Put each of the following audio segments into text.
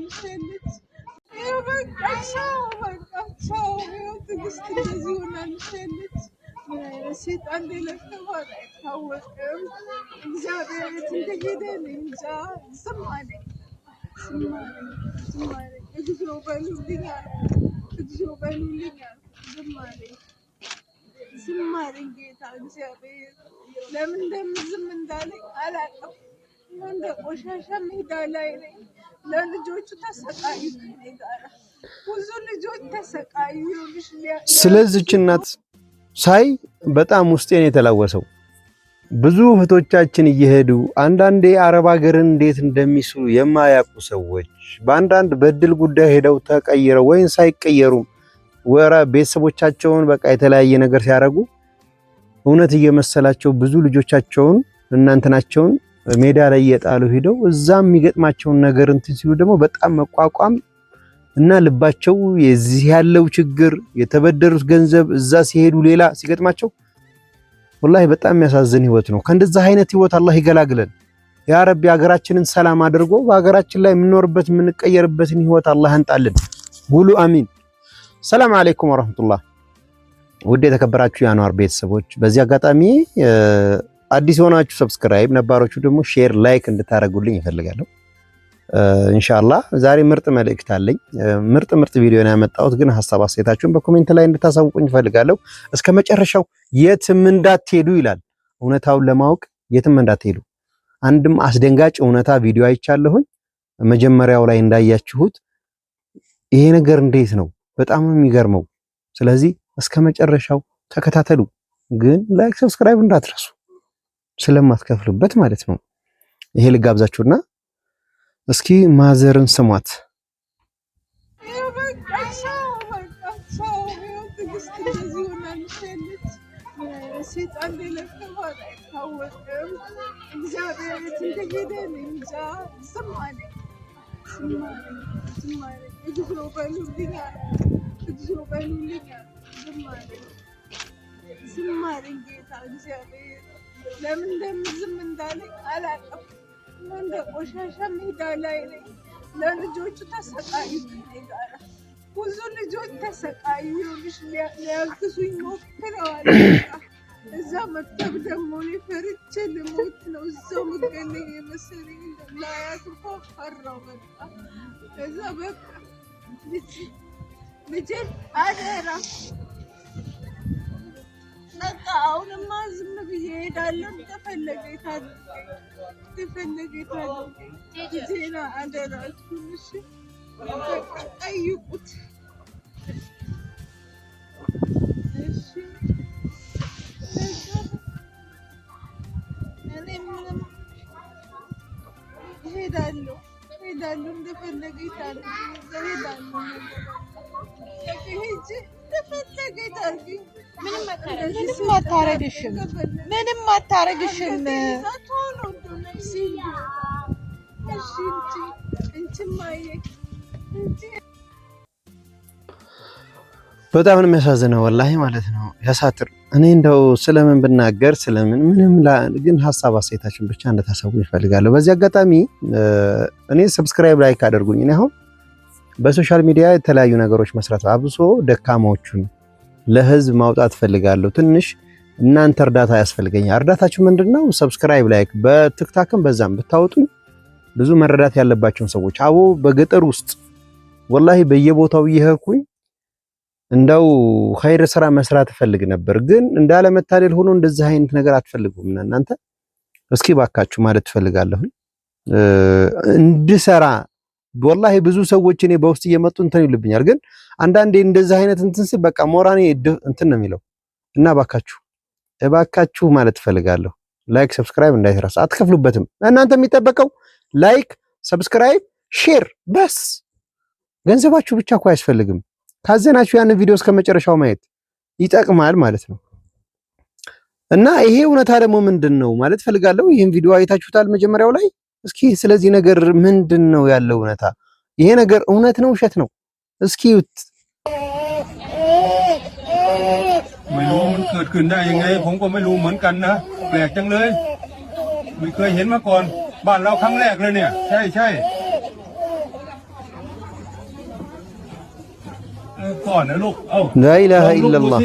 ሆናልሻለች። በቃ ቻው ትዕግስት እንደዚህ ሆናልሻለች። ሴጣን እንደለቀባት አይታወቅም። እግዚአብሔር የት እንደሄደ እንጃ። ዝም አለኝ። እግዚኦ በሉልኛል። ዝም አለኝ ጌታ እግዚአብሔር። ለምን ዝም እንዳለኝ አላውቅም። እንደ ቆሻሻ ሜዳ ላይ ነኝ። ለልጆቹ ተሰቃዩ፣ ብዙ ልጆች ተሰቃዩ። ስለዚህች እናት ሳይ በጣም ውስጤን የተላወሰው ብዙ እህቶቻችን እየሄዱ አንዳንዴ አረብ ሀገርን እንዴት እንደሚስሉ የማያውቁ ሰዎች በአንዳንድ በድል ጉዳይ ሄደው ተቀይረው ወይም ሳይቀየሩም ወራ ቤተሰቦቻቸውን በቃ የተለያየ ነገር ሲያደርጉ እውነት እየመሰላቸው ብዙ ልጆቻቸውን እናንተናቸውን ሜዳ ላይ እየጣሉ ሄደው እዛም የሚገጥማቸውን ነገር እንትን ሲሉ ደግሞ በጣም መቋቋም እና ልባቸው የዚህ ያለው ችግር የተበደሩት ገንዘብ እዛ ሲሄዱ ሌላ ሲገጥማቸው ወላሂ በጣም የሚያሳዝን ህይወት ነው። ከእንደዛ አይነት ህይወት አላህ ይገላግለን ያ ረቢ። ሀገራችንን ሰላም አድርጎ በሀገራችን ላይ የምንኖርበት የምንቀየርበትን ህይወት አላህ ያንጣልን። ሁሉ አሚን። ሰላም አለይኩም ወራህመቱላህ። ውድ የተከበራችሁ የአንዋር ቤተሰቦች በዚህ አጋጣሚ አዲስ የሆናችሁ ሰብስክራይብ፣ ነባሮቹ ደግሞ ሼር፣ ላይክ እንድታደርጉልኝ ይፈልጋለሁ። ኢንሻአላህ ዛሬ ምርጥ መልእክት አለኝ። ምርጥ ቪዲዮ ነው ያመጣሁት፣ ግን ሐሳብ አስተያየታችሁን በኮሜንት ላይ እንድታሳውቁኝ ይፈልጋለሁ። እስከ መጨረሻው የትም እንዳትሄዱ ይላል። እውነታውን ለማወቅ የትም እንዳትሄዱ። አንድም አስደንጋጭ እውነታ ቪዲዮ አይቻለሁኝ። መጀመሪያው ላይ እንዳያችሁት ይሄ ነገር እንዴት ነው? በጣም የሚገርመው። ስለዚህ እስከ መጨረሻው ተከታተሉ። ግን ላይክ ሰብስክራይብ እንዳትረሱ ስለማትከፍሉበት ማለት ነው። ይሄ ልጋብዛችሁና እስኪ ማዘርን ስሟት። ሴጣን እንደለቀባት አይታወቅም። እግዚአብሔር የት እንደሄደ እንጃ። ዝም አለኝ። እግዚኦ በሉልኛል። ዝም አለኝ ጌታ እግዚአብሔር። ለምን ዝም እንዳለኝ አላውቅም። እንደ ቆሻሻ ሜዳ ላይ ነኝ። ለልጆቹ ተሰቃዩ፣ ብዙ ልጆች ተሰቃዩ። ሊያግዙኝ ሞክረዋል። እዛ መክተብ ደግሞ ፈርቼ ልሞት ነው። እዛው መገለኝ የመሰለኝ ላያት እኮ ፈራው። ከዛ በቃ ልጄን አደራ በቃ አሁንማ ዝም ብዬ እሄዳለሁ። ተፈለገ ዜና አደራችሁን። እሺ በቃ ጠይቁት። እሺ እኔ ምንም እሄዳለሁ እንደፈለገ እሄዳለሁ። ምንም አታረግሽም። በጣም ነው የሚያሳዝነው ወላሂ ማለት ነው። ያሳትር። እኔ እንደው ስለምን ብናገር ስለምን ምንም ግን ሐሳብ አስተያየታችሁን ብቻ እንድታሳውቁ ይፈልጋለሁ። በዚህ አጋጣሚ እኔ ሰብስክራይብ ላይክ አድርጉኝ። እኔ አሁን በሶሻል ሚዲያ የተለያዩ ነገሮች መስራት አብሶ ደካማዎቹን ለህዝብ ማውጣት ፈልጋለሁ። ትንሽ እናንተ እርዳታ ያስፈልገኛል። እርዳታችሁ ምንድነው? ሰብስክራይብ ላይክ በቲክታክም በዛም ብታወጡኝ ብዙ መረዳት ያለባቸውን ሰዎች አቦ በገጠር ውስጥ ወላሂ በየቦታው እየሄድኩኝ እንደው ኸይር ስራ መስራት ፈልግ ነበር። ግን እንዳለመታደል ሆኖ እንደዚህ አይነት ነገር አትፈልጉም እናንተ። እስኪ ባካችሁ ማለት ፈልጋለሁ እንድሰራ ወላሂ ብዙ ሰዎች እኔ በውስጥ እየመጡ እንትን ይልብኛል። ግን አንዳንዴ እንደዚህ አይነት እንትን ሲል በቃ ሞራኔ እንትን ነው የሚለው እና እባካችሁ ማለት ፈልጋለሁ። ላይክ ሰብስክራይብ እንዳይረሳ፣ አትከፍሉበትም። እናንተ የሚጠበቀው ላይክ ሰብስክራይብ ሼር በስ ገንዘባችሁ ብቻ እኮ አያስፈልግም። ካዘናችሁ ያን ቪዲዮ እስከ መጨረሻው ማየት ይጠቅማል ማለት ነው። እና ይሄ እውነታ ደግሞ ምንድነው ማለት ፈልጋለሁ። ይሄን ቪዲዮ አይታችሁታል መጀመሪያው ላይ። እስኪ ስለዚህ ነገር ምንድነው ያለው እውነታ? ይሄ ነገር እውነት ነው ውሸት ነው? እስኪไม่รู้มันเกิดขึ้นได้ยังไงผมก็ไม่รู้เหมือนกันนะแปลกจังเลยไม่เคยเห็นมาก่อนบ้านเราครั้งแรกเลยเนี่ยใช่ ก่อนนะลูกเอ้า لا إله إلا الله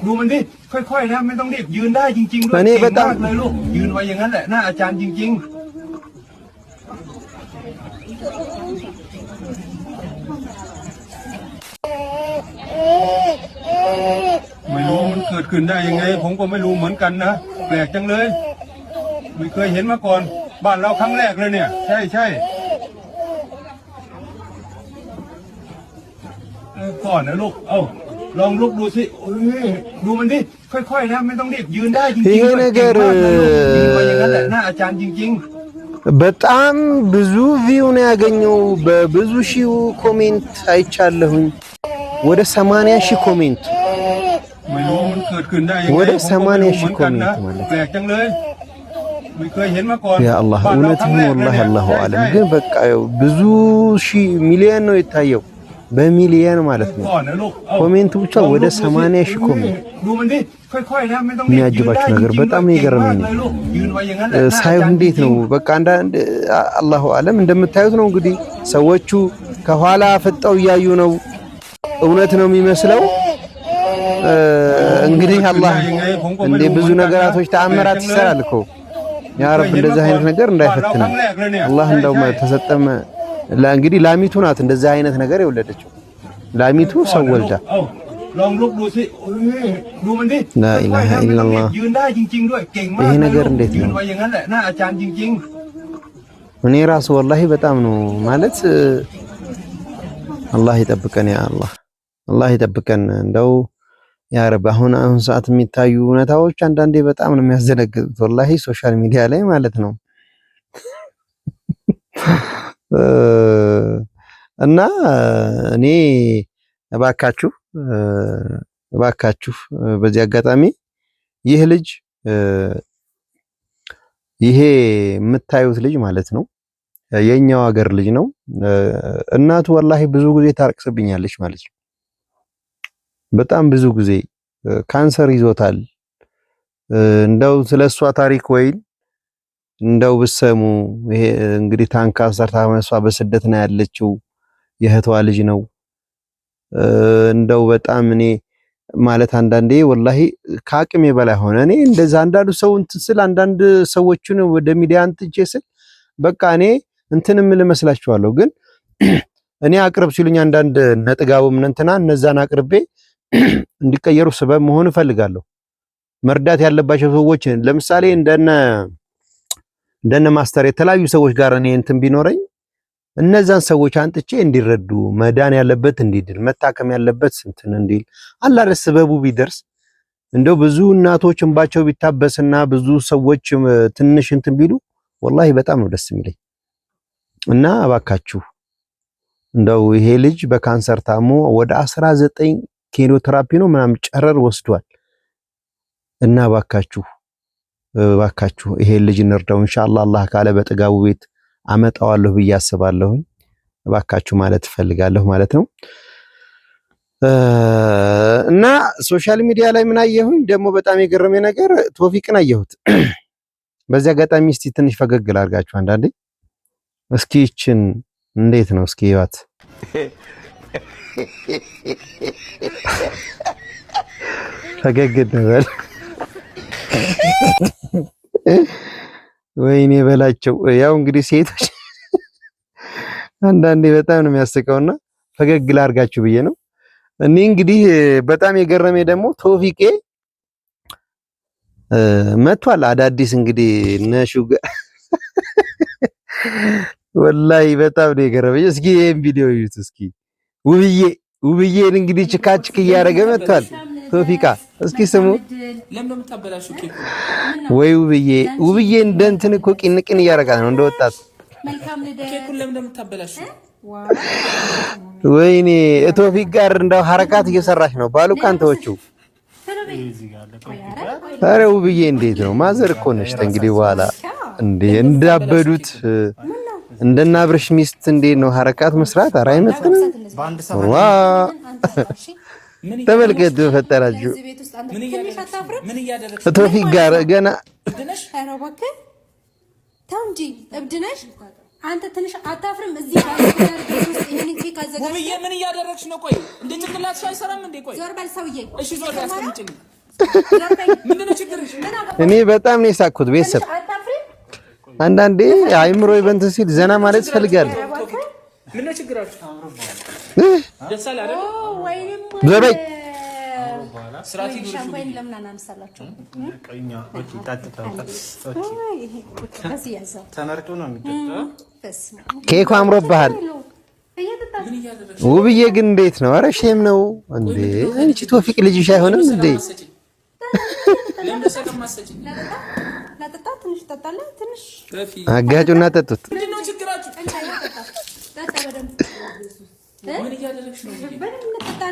ดูมันดิค่อยๆนะไม่ต้องรีบยืนได้จริงๆด้วย อันนี้ เก่ง ไม่ต้อง มากเลยลูกยืนไว้อย่างนั้นแหละหน้าอาจารย์จริงๆไม่รู้มันเกิดขึ้นได้ยังไงผมก็ไม่รู้เหมือนกันนะแปลกจังเลยไม่เคยเห็นมาก่อนบ้านเราครั้งแรกเลยเนี่ยใช่ก่อนนะลูกเอ้าลองลุกดูสิดูมันดิค่อยๆนะไม่ต้องรีบยืนได้จริงๆ ይሄ ነገር ยืนไว้อย่างนั้นแหละหน้าอาจารย์จริงๆ በጣም ብዙ ቪው ነው ያገኘው በብዙ ሺህ ኮሜንት አይቻለሁኝ ወደ 80 ሺህ ኮሜንት ไม่รู้มันเกิดขึ้นได้ยังไง ወደ 80 ሺህ ผมก็ไม่รู้เหมือนกัน ኮሜንት นะ ማለት แปลกจังเลยไม่เคยเห็นมาก่อน ያ አላህ บ้านเรา እውነት ครั้ง ይሁን แรกเลย والله เนี่ย አላሁ አለም ใช่ ግን በቃ ብዙ ሺህ ሚሊዮን ነው የታየው በሚሊዮን ማለት ነው ก่อนนะลูกเอ้า ኮሜንቱ ብቻ ወደ 80 ሺህ ኮሜንት ดูมันดิค่อยๆนะไม่ต้องรีบ የሚያጅባችሁ ነገር በጣም ነው የገረመኝ เลยลูกยืนไว้อย่างนั้นแหละหน้า ሳይሆን อาจารย์ እንዴት ነው በቃ አንዳንድ አላሁ አለም እንደምታዩት ነው እንግዲህ ሰዎቹ ከኋላ ፈጠው እያዩ ነው እውነት ነው የሚመስለው እንግዲህ አላህ እንደ ብዙ ነገራቶች ተአምራት ይሰራል እኮ ያ ረብ እንደዚህ አይነት ነገር እንዳይፈትን አላህ እንደው ተሰጠመ እንግዲህ ላሚቱ ናት እንደዚህ አይነት ነገር የወለደችው ላሚቱ ሰው ወልዳ ลองลุกดูสิดูมันดิ لا إله إلا الله ยืนได้จริงๆด้วยเก่งมาก ይሄ ነገር እንዴት ยืน ነው ไว้อย่างนั้นแหละหน้าอาจารย์จริงๆ እኔ ራሱ ወላሂ በጣም ነው ማለት አላህ ይጠብቀን ያ አላህ አላህ ይጠብቀን እንደው ያ ረብ አሁን ሰዓት የሚታዩ ሁኔታዎች አንዳንዴ በጣም ነው የሚያስደነግጡት ወላሂ ሶሻል ሚዲያ ላይ ማለት ነው እና እኔ እባካችሁ በዚህ አጋጣሚ ይህ ልጅ ይሄ የምታዩት ልጅ ማለት ነው የኛው ሀገር ልጅ ነው እናቱ ወላሂ ብዙ ጊዜ ታርቅስብኛለች ማለት ነው በጣም ብዙ ጊዜ ካንሰር ይዞታል እንደው ስለሷ ታሪክ ወይ እንደው ብሰሙ ይሄ እንግዲህ ታንካሰር ታመሷ በስደት ነው ያለችው የእህቷ ልጅ ነው እንደው በጣም እኔ ማለት አንዳንዴ ወላሂ ከአቅሜ በላይ ሆነ እኔ እንደዛ አንዳንዱ ሰው እንትን ስለ አንዳንድ ሰዎችን ወደ ሚዲያ እንትጄ ስል በቃ እኔ እንትንም ልመስላችኋለሁ ግን እኔ አቅርብ ሲሉኝ አንዳንድ ነጥጋውም እንትና እነዛን አቅርቤ እንዲቀየሩ ሰበብ መሆን እፈልጋለሁ መርዳት ያለባቸው ሰዎች ለምሳሌ እንደነ ማስተር የተለያዩ ሰዎች ጋር እኔ እንትን ቢኖረኝ እነዛን ሰዎች አንጥቼ እንዲረዱ መዳን ያለበት እንዲድል መታከም ያለበት እንትን እንዲል አላህ ሰበቡ ቢደርስ እንደው ብዙ እናቶች እንባቸው ቢታበስና ብዙ ሰዎች ትንሽ እንትን ቢሉ ወላሂ በጣም ነው ደስ የሚለኝ እና እባካችሁ እንደው ይሄ ልጅ በካንሰር ታሞ ወደ 19 ኬሞቴራፒ ነው ምናምን ጨረር ወስዷል እና እባካችሁ ይሄ ልጅ እንርዳው ኢንሻአላህ አላህ ካለ በጥጋቡ ቤት አመጣዋለሁ ብዬ አስባለሁ እባካችሁ ማለት ፈልጋለሁ ማለት ነው እና ሶሻል ሚዲያ ላይ ምን አየሁኝ ደግሞ በጣም የገረመኝ ነገር ቶፊቅን አየሁት በዚህ አጋጣሚ እስቲ ትንሽ ፈገግ ላርጋችሁ አንዳንዴ እስኪ እቺን እንዴት ነው እስኪ ይዋት ፈገግ ደበል ወይኔ በላቸው ያው እንግዲህ ሴቶች አንዳንዴ በጣም ነው የሚያስቀውና ፈገግ ላርጋችሁ ብዬ ነው እኔ እንግዲህ በጣም የገረመኝ ደግሞ ቶፊቄ መቷል አዳዲስ እንግዲህ ነሹጋ ወላሂ በጣም ነው የገረመኝ እስኪ ይሄን ቪዲዮ እዩት እስኪ ውብዬን እንግዲህ ችካችክ እያደረገ መቷል ቶፊቃ እስኪ ስሙ ለምን ተበላሹ ኬኩ ወይ ውብዬ እንደንትን እኮ ቂንቅን እያደረጋት ነው እንደወጣት ኬኩ ለምን ተበላሹ ወይኔ ቶፊቅ ጋር እንደው ሐረካት እየሰራች ነው ባሉ ካንተዎቹ ኧረ ውብዬ እንዴት ነው ማዘር እኮ ነሽ እንግዲህ በኋላ እንዴ እንዳበዱት እንደናብርሽ ሚስት እንዴት ነው ሐረካት መስራት ኧረ አይመጥንም ዋ ተመልከቱ ፈጠራችሁ ምን እያደረግሽ ቶፊቅ ጋር ገና እብድነሽ ኧረ እባክህ ተው እንጂ እብድነሽ አንተ ትንሽ አታፍርም? እዚህ ጋር ውስጥ ይሄን ኬክ አዘጋጅተህ ውብዬ ምን እያደረግሽ ነው? ቆይ እንደ ጭንቅላትሽ አይሰራም እንዴ? ቆይ ዞር በል ሰውዬ። እሺ ዞር በል አስቀምጪኝ። ምንድን ነው ችግርሽ? እኔ በጣም ነው የሳቅኩት። ቤተሰብ አንዳንዴ አይምሮ ይበንት ሲል ዘና ማለት ትፈልጋለህ። ምን ነው ችግራችሁ? ደስ አለ አይደል? ዞር በይ ስራቲ ሻምፓኝ ለምን አናነሳላችሁ? ተመርጦ ነው የሚጠጣው። ኬኩ አምሮብሃል። ውብዬ ግን እንዴት ነው? ኧረ ሼም ነው እንዴ! አንቺ ቶፊቅ ልጅሽ አይሆንም እንዴ? አጋጩና ጠጡት። ምንድነው ችግራችሁ? ምን እያደረግሽ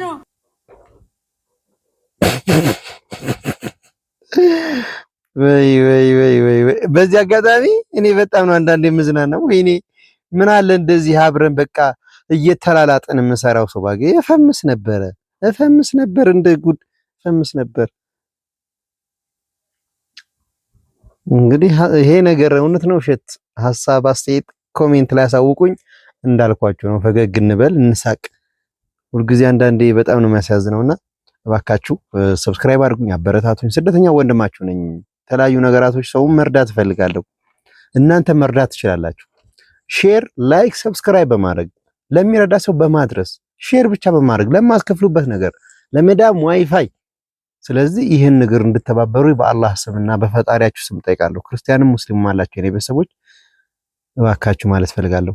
ነው? ወይ በዚህ አጋጣሚ እኔ በጣም ነው አንዳንዴ የምዝናናው። ወይኔ ምን አለ እንደዚህ አብረን በቃ እየተላላጥን የምሰራው ሰው ባገ እፈምስ ነበር እንደ ጉድ እፈምስ ነበር። እንግዲህ ይሄ ነገር እውነት ነው ውሸት? ሐሳብ አስተያየት ኮሜንት ላይ አሳውቁኝ። እንዳልኳችሁ ነው፣ ፈገግ እንበል እንሳቅ። ሁልጊዜ አንዳንዴ በጣም ነው የሚያሳዝነውና እባካችሁ ሰብስክራይብ አድርጉኝ፣ አበረታቱኝ። ስደተኛ ወንድማችሁ ነኝ። የተለያዩ ነገራቶች ሰውን መርዳት እፈልጋለሁ። እናንተ መርዳት ትችላላችሁ። ሼር፣ ላይክ፣ ሰብስክራይብ በማድረግ ለሚረዳ ሰው በማድረስ ሼር ብቻ በማድረግ ለማስከፍሉበት ነገር ለመዳም ዋይፋይ። ስለዚህ ይህን ነገር እንድተባበሩ በአላህ ስምና በፈጣሪያችሁ ስም ጠይቃለሁ። ክርስቲያንም ሙስሊምም አላችሁ የኔ ቤተሰቦች እባካችሁ ማለት ፈልጋለሁ።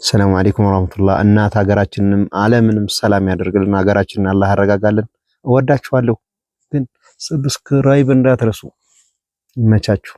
ሰላም አለይኩም ወራህመቱላህ። እናት ሀገራችንንም ዓለምንም ሰላም ያደርግልን። ሀገራችንን አላህ ያረጋጋልን። እወዳችኋለሁ። ግን ሰብስክራይብ እንዳትረሱ። ይመቻችሁ።